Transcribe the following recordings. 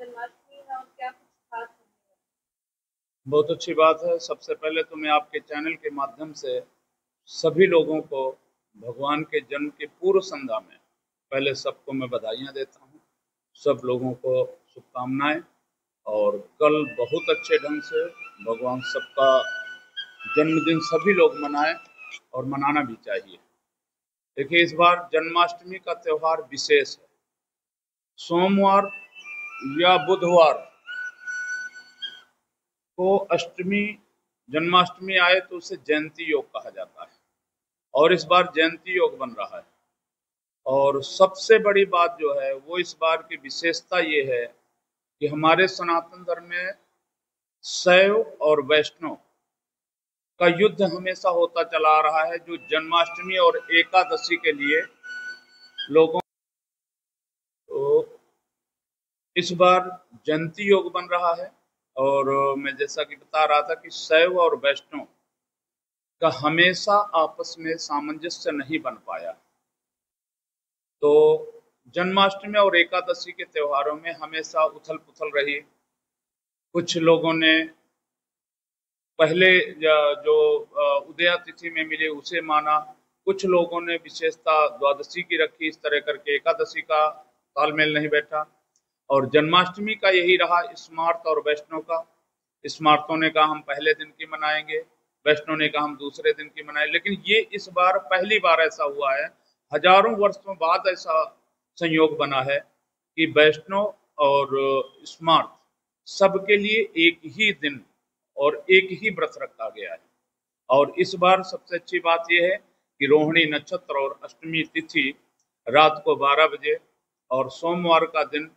जन्माष्टमी है और क्या कुछ खास होने वाला बहुत अच्छी बात है। सबसे पहले तो मैं आपके चैनल के माध्यम से सभी लोगों को भगवान के जन्म की पूर्व संध्या में पहले सबको मैं बधाइयाँ देता हूँ। सब लोगों को शुभकामनाएं। और कल बहुत अच्छे ढंग से भगवान सबका जन्मदिन सभी लोग मनाएं और मनाना भी चाहिए। देखिए, इस बार जन्माष्टमी का त्यौहार विशेष है। सोमवार या बुधवार को अष्टमी जन्माष्टमी आए तो उसे जयंती योग कहा जाता है और इस बार जयंती योग बन रहा है। और सबसे बड़ी बात जो है वो इस बार की विशेषता ये है कि हमारे सनातन धर्म में शैव और वैष्णव का युद्ध हमेशा होता चला आ रहा है, जो जन्माष्टमी और एकादशी के लिए लोगों तो इस बार जयंती योग बन रहा है। और मैं जैसा कि बता रहा था कि शैव और वैष्णव का हमेशा आपस में सामंजस्य नहीं बन पाया, तो जन्माष्टमी और एकादशी के त्योहारों में हमेशा उथल पुथल रही। कुछ लोगों ने पहले जो उदया तिथि में मिले उसे माना, कुछ लोगों ने विशेषता द्वादशी की रखी। इस तरह करके एकादशी का तालमेल नहीं बैठा। और जन्माष्टमी का यही रहा स्मार्त और वैष्णव का। स्मार्तों ने कहा हम पहले दिन की मनाएंगे, वैष्णव ने कहा हम दूसरे दिन की मनाएं। लेकिन ये इस बार पहली बार ऐसा हुआ है, हजारों वर्षों बाद ऐसा संयोग बना है कि वैष्णव और स्मार्त सबके लिए एक ही दिन और एक ही व्रत रखा गया है। और इस बार सबसे अच्छी बात यह है कि रोहिणी नक्षत्र और अष्टमी तिथि रात को 12 बजे और सोमवार का दिन,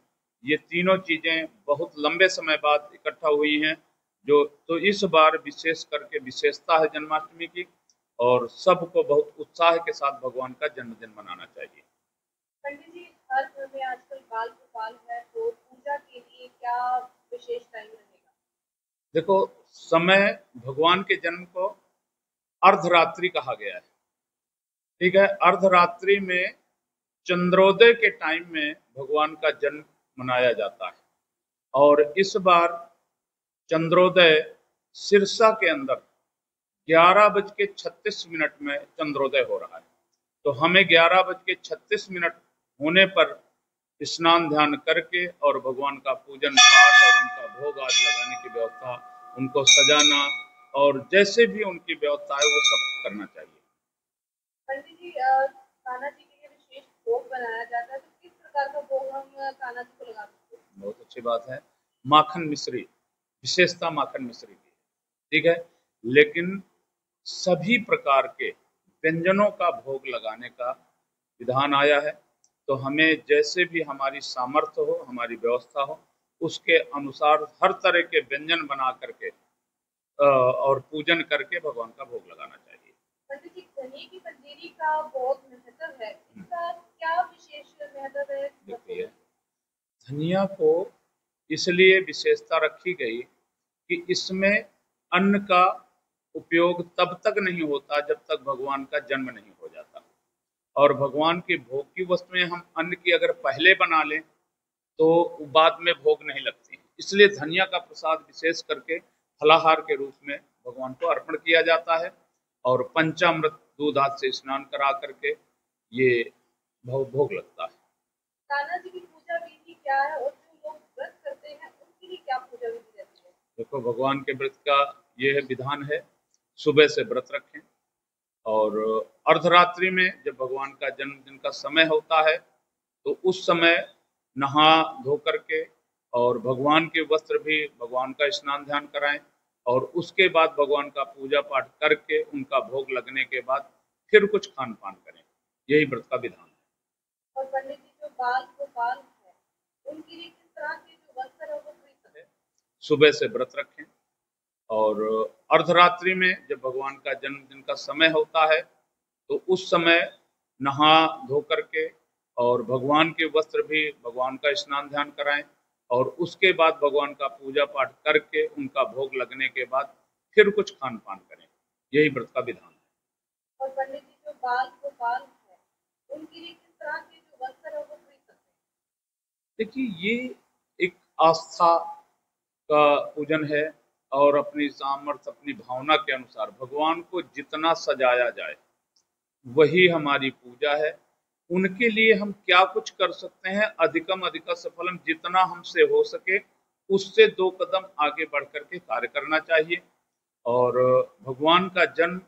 ये तीनों चीजें बहुत लंबे समय बाद इकट्ठा हुई हैं। जो तो इस बार विशेष करके विशेषता है जन्माष्टमी की, और सबको बहुत उत्साह के साथ भगवान का जन्मदिन मनाना चाहिए। पंडित जी, हर घर में आजकल बाल गोपाल है, तो पूजा के लिए क्या विशेष टाइम रहेगा? देखो, समय भगवान के जन्म को अर्धरात्रि कहा गया है। ठीक है, अर्धरात्रि में चंद्रोदय के टाइम में भगवान का जन्म मनाया जाता है। और इस बार चंद्रोदय सिरसा के अंदर 11:36 में चंद्रोदय हो रहा है। तो हमें 11:36 होने पर स्नान ध्यान करके और भगवान का पूजन पाठ और उनका भोग आदि लगाने की व्यवस्था, उनको सजाना और जैसे भी उनकी व्यवस्था है वो सब करना चाहिए। पंडित जी, कान्हा जी के लिए विशेष भोग बनाया जाता है, तो किस प्रकार का भोग हम कान्हा जी को लगा सकते हैं? बहुत अच्छी बात है। माखन मिश्री, विशेषता माखन मिश्री की है। ठीक है, लेकिन सभी प्रकार के व्यंजनों का भोग लगाने का विधान आया है। तो हमें जैसे भी हमारी सामर्थ्य हो, हमारी व्यवस्था हो, उसके अनुसार हर तरह के व्यंजन बना करके और पूजन करके भगवान का भोग लगाना चाहिए। पंडित जी, धनिये की पंजीरी का बहुत महत्व है, इसका क्या विशेष महत्व है? देखिए, धनिया को इसलिए विशेषता रखी गई कि इसमें अन्न का उपयोग तब तक नहीं होता जब तक भगवान का जन्म नहीं हो जाता। और भगवान की भोग की वस्तुएं हम अन्न की अगर पहले बना लें तो बाद में भोग नहीं लगती। इसलिए धनिया का प्रसाद विशेष करके फलाहार के रूप में भगवान को अर्पण किया जाता है। और पंचामृत दूध आदि से स्नान करा करके ये भोग लगता है। कान्हा जी की पूजा विधि क्या है और जो लोग व्रत करते हैं उनके लिए क्या पूजा विधि रहती है? देखो, भगवान के व्रत का यह विधान है, सुबह से व्रत रखें और अर्धरात्रि में जब भगवान का जन्मदिन का समय होता है तो उस समय नहा धो करके और भगवान के वस्त्र भी भगवान का स्नान ध्यान कराएं। और उसके बाद भगवान का पूजा पाठ करके उनका भोग लगने के बाद फिर कुछ खान पान करें। यही व्रत का विधान है। और पंडित जी, जो बाल गोपाल है उनके लिए किस तरह के जो वस्त्र है वो खरीद सकते हैं? सुबह से व्रत रखें और अर्धरात्रि में जब भगवान का जन्मदिन का समय होता है तो उस समय नहा धो करके और भगवान के वस्त्र भी भगवान का स्नान ध्यान कराएं। और उसके बाद भगवान का पूजा पाठ करके उनका भोग लगने के बाद फिर कुछ खान पान करें। यही व्रत का विधान है। और पंडित जी, जो बाल गोपाल है उनके लिए किस तरह के जो वस्त्र है वो खरीद सकते हैं? देखिए, ये एक आस्था का पूजन है और अपनी सामर्थ्य अपनी भावना के अनुसार भगवान को जितना सजाया जाए वही हमारी पूजा है। उनके लिए हम क्या कुछ कर सकते हैं, अधिकम अधिक सफलम, जितना हमसे हो सके उससे 2 कदम आगे बढ़ करके कार्य करना चाहिए। और भगवान का जन्म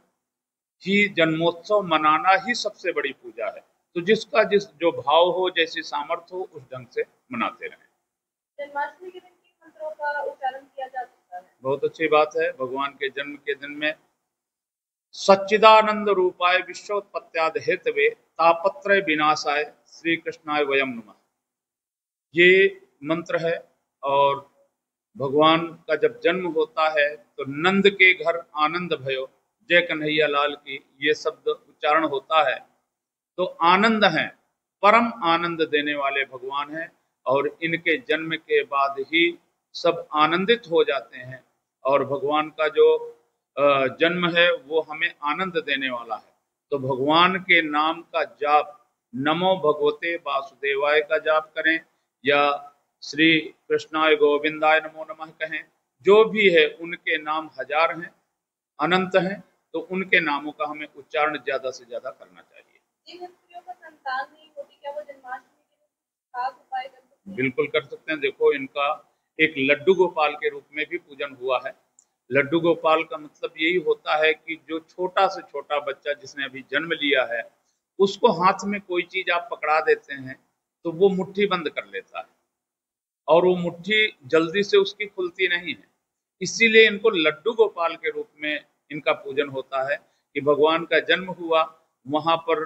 ही, जन्मोत्सव मनाना ही सबसे बड़ी पूजा है। तो जिसका जो भाव हो, जैसी सामर्थ्य हो, उस ढंग से मनाते रहें। जन्माष्टमी के दिन किन मंत्रों का उच्चारण किया जा सकता है? बहुत अच्छी बात है। भगवान के जन्म के दिन में सच्चिदानंद रूपाय विश्वोत्पत्त्यादि हेतवे तापत्रय विनाशाय श्री कृष्णाय वयम नमः, ये मंत्र है। और भगवान का जब जन्म होता है तो नंद के घर आनंद भयो, जय कन्हैया लाल की, ये शब्द उच्चारण होता है। तो आनंद हैं, परम आनंद देने वाले भगवान हैं और इनके जन्म के बाद ही सब आनंदित हो जाते हैं। और भगवान का जो जन्म है वो हमें आनंद देने वाला है। तो भगवान के नाम का जाप, नमो भगवते वासुदेवाय का जाप करें या श्री कृष्णाय गोविंदाय नमो नमः कहें, जो भी है उनके नाम हजार हैं, अनंत हैं, तो उनके नामों का हमें उच्चारण ज्यादा से ज्यादा करना चाहिए। जिन स्त्रियों को संतान नहीं होती, क्या वो जन्माष्टमी के दिन खास उपाय कर सकते हैं? बिल्कुल कर सकते हैं। देखो, इनका एक लड्डू गोपाल के रूप में भी पूजन हुआ है। लड्डू गोपाल का मतलब यही होता है कि जो छोटा से छोटा बच्चा जिसने अभी जन्म लिया है उसको हाथ में कोई चीज आप पकड़ा देते हैं तो वो मुट्ठी बंद कर लेता है और वो मुट्ठी जल्दी से उसकी खुलती नहीं है। इसीलिए इनको लड्डू गोपाल के रूप में इनका पूजन होता है कि भगवान का जन्म हुआ, वहां पर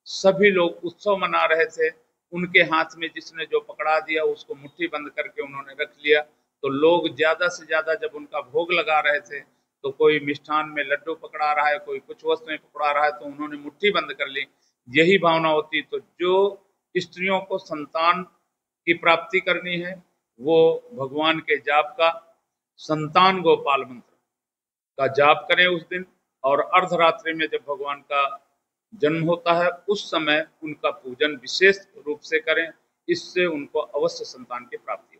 सभी लोग उत्सव मना रहे थे, उनके हाथ में जिसने जो पकड़ा दिया उसको मुट्ठी बंद करके उन्होंने रख लिया। तो लोग ज्यादा से ज्यादा जब उनका भोग लगा रहे थे तो कोई मिष्ठान में लड्डू पकड़ा रहा है, कोई कुछ वस्तुएं पकड़ा रहा है, तो उन्होंने मुट्ठी बंद कर ली। यही भावना होती। तो जो स्त्रियों को संतान की प्राप्ति करनी है वो भगवान के जाप का संतान गोपाल मंत्र का जाप करें उस दिन। और अर्धरात्रि में जब भगवान का जन्म होता है उस समय उनका पूजन विशेष रूप से करें, इससे उनको अवश्य संतान की प्राप्ति